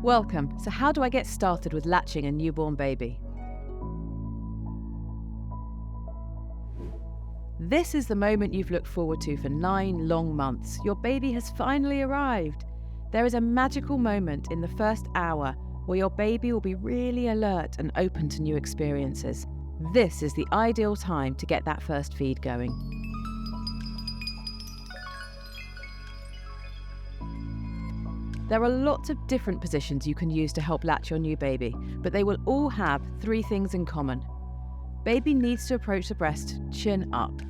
Welcome. So how do I get started with latching a newborn baby? This is the moment you've looked forward to for 9 long months. Your baby has finally arrived. There is a magical moment in the first hour where your baby will be really alert and open to new experiences. This is the ideal time to get that first feed going. There are lots of different positions you can use to help latch your new baby, but they will all have 3 things in common. Baby needs to approach the breast chin up.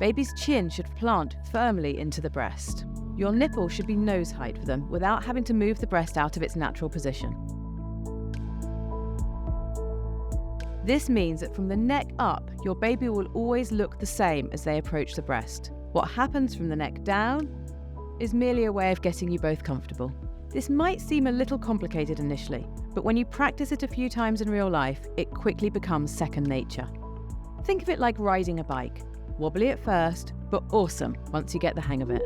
Baby's chin should plant firmly into the breast. Your nipple should be nose height for them without having to move the breast out of its natural position. This means that from the neck up, your baby will always look the same as they approach the breast. What happens from the neck down is merely a way of getting you both comfortable. This might seem a little complicated initially, but when you practice it a few times in real life, it quickly becomes second nature. Think of it like riding a bike. Wobbly at first, but awesome once you get the hang of it.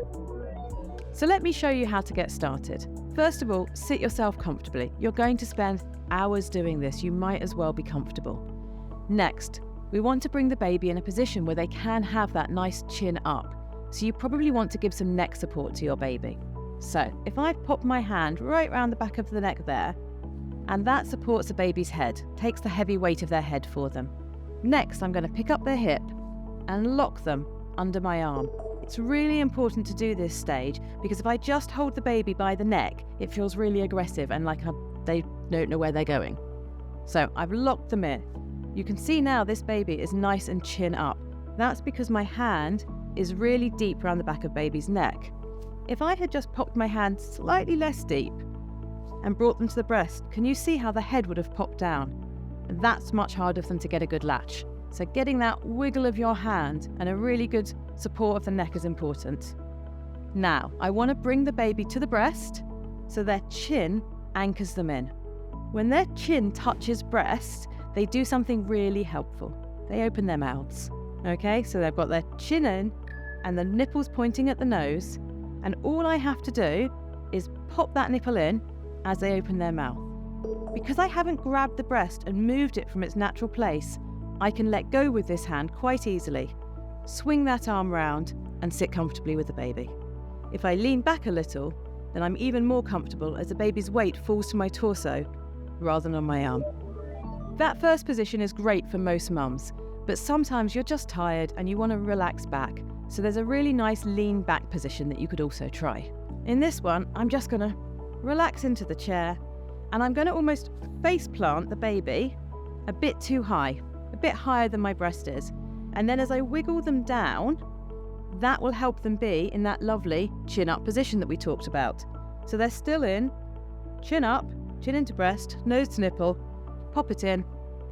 So let me show you how to get started. First of all, sit yourself comfortably. You're going to spend hours doing this. You might as well be comfortable. Next, we want to bring the baby in a position where they can have that nice chin up. So you probably want to give some neck support to your baby. So if I pop my hand right around the back of the neck there, and that supports the baby's head, takes the heavy weight of their head for them. Next, I'm going to pick up their hip and lock them under my arm. It's really important to do this stage because if I just hold the baby by the neck, it feels really aggressive and like they don't know where they're going. So I've locked them in. You can see now this baby is nice and chin up. That's because my hand is really deep around the back of baby's neck. If I had just popped my hand slightly less deep and brought them to the breast, can you see how the head would have popped down? And that's much harder for them to get a good latch. So getting that wiggle of your hand and a really good support of the neck is important. Now, I want to bring the baby to the breast so their chin anchors them in. When their chin touches breast, they do something really helpful. They open their mouths. Okay, so they've got their chin in and the nipples pointing at the nose. And all I have to do is pop that nipple in as they open their mouth. Because I haven't grabbed the breast and moved it from its natural place, I can let go with this hand quite easily, swing that arm round and sit comfortably with the baby. If I lean back a little, then I'm even more comfortable as the baby's weight falls to my torso rather than on my arm. That first position is great for most mums, but sometimes you're just tired and you want to relax back. So there's a really nice lean back position that you could also try. In this one, I'm just going to relax into the chair and I'm going to almost face plant the baby a bit too high, a bit higher than my breast is. And then as I wiggle them down, that will help them be in that lovely chin up position that we talked about. So they're still in, chin up, chin into breast, nose to nipple, pop it in,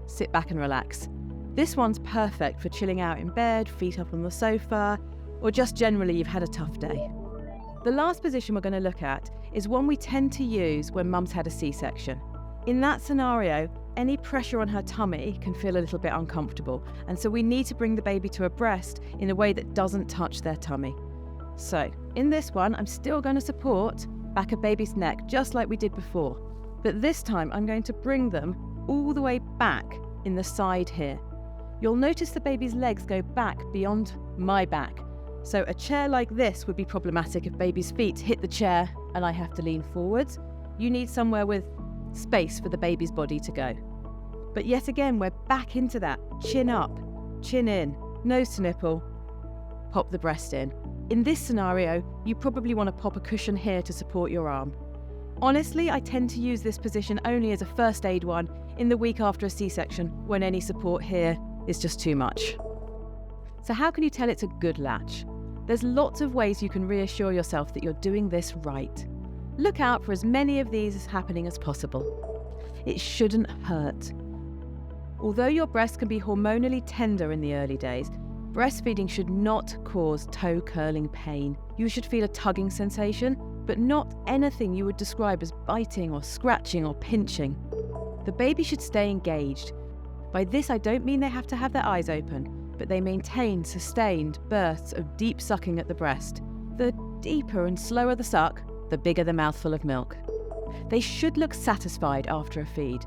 sit back and relax. This one's perfect for chilling out in bed, feet up on the sofa, or just generally you've had a tough day. The last position we're going to look at is one we tend to use when mum's had a C-section. In that scenario, any pressure on her tummy can feel a little bit uncomfortable, and so we need to bring the baby to a breast in a way that doesn't touch their tummy. So, in this one, I'm still going to support back of baby's neck, just like we did before. But this time, I'm going to bring them all the way back in the side here. You'll notice the baby's legs go back beyond my back. So a chair like this would be problematic if baby's feet hit the chair and I have to lean forwards. You need somewhere with space for the baby's body to go. But yet again, we're back into that. Chin up, chin in, nose to nipple, pop the breast in. In this scenario, you probably want to pop a cushion here to support your arm. Honestly, I tend to use this position only as a first aid one in the week after a C-section when any support here is just too much. So how can you tell it's a good latch? There's lots of ways you can reassure yourself that you're doing this right. Look out for as many of these as happening as possible. It shouldn't hurt. Although your breast can be hormonally tender in the early days, breastfeeding should not cause toe curling pain. You should feel a tugging sensation, but not anything you would describe as biting or scratching or pinching. The baby should stay engaged. By this, I don't mean they have to have their eyes open, but they maintain sustained bursts of deep sucking at the breast. The deeper and slower the suck, the bigger the mouthful of milk. They should look satisfied after a feed.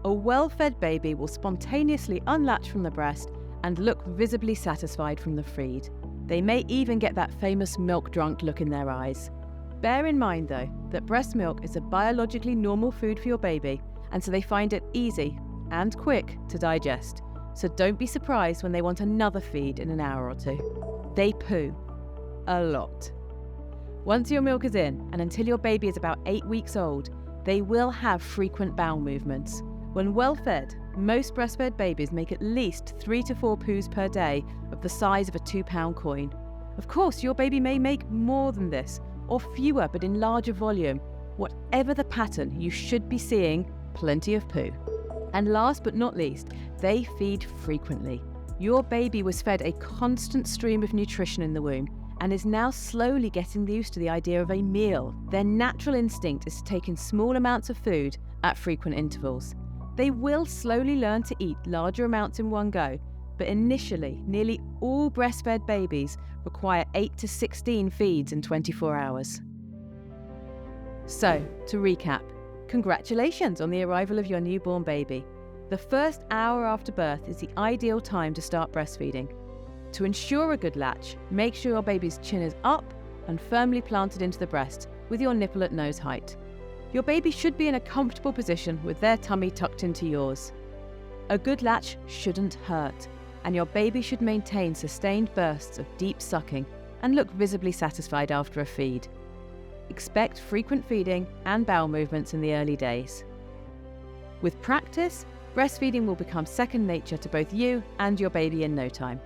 A well-fed baby will spontaneously unlatch from the breast and look visibly satisfied from the feed. They may even get that famous milk-drunk look in their eyes. Bear in mind, though, that breast milk is a biologically normal food for your baby, and so they find it easy and quick to digest. So don't be surprised when they want another feed in an hour or two. They poo a lot. Once your milk is in, and until your baby is about 8 weeks old, they will have frequent bowel movements. When well fed, most breastfed babies make at least 3 to 4 poos per day of the size of a £2 coin. Of course, your baby may make more than this, or fewer but in larger volume. Whatever the pattern, you should be seeing plenty of poo. And last but not least, they feed frequently. Your baby was fed a constant stream of nutrition in the womb and is now slowly getting used to the idea of a meal. Their natural instinct is to take in small amounts of food at frequent intervals. They will slowly learn to eat larger amounts in one go, but initially, nearly all breastfed babies require 8 to 16 feeds in 24 hours. So, to recap, congratulations on the arrival of your newborn baby. The first hour after birth is the ideal time to start breastfeeding. To ensure a good latch, make sure your baby's chin is up and firmly planted into the breast with your nipple at nose height. Your baby should be in a comfortable position with their tummy tucked into yours. A good latch shouldn't hurt, and your baby should maintain sustained bursts of deep sucking and look visibly satisfied after a feed. Expect frequent feeding and bowel movements in the early days. With practice, breastfeeding will become second nature to both you and your baby in no time.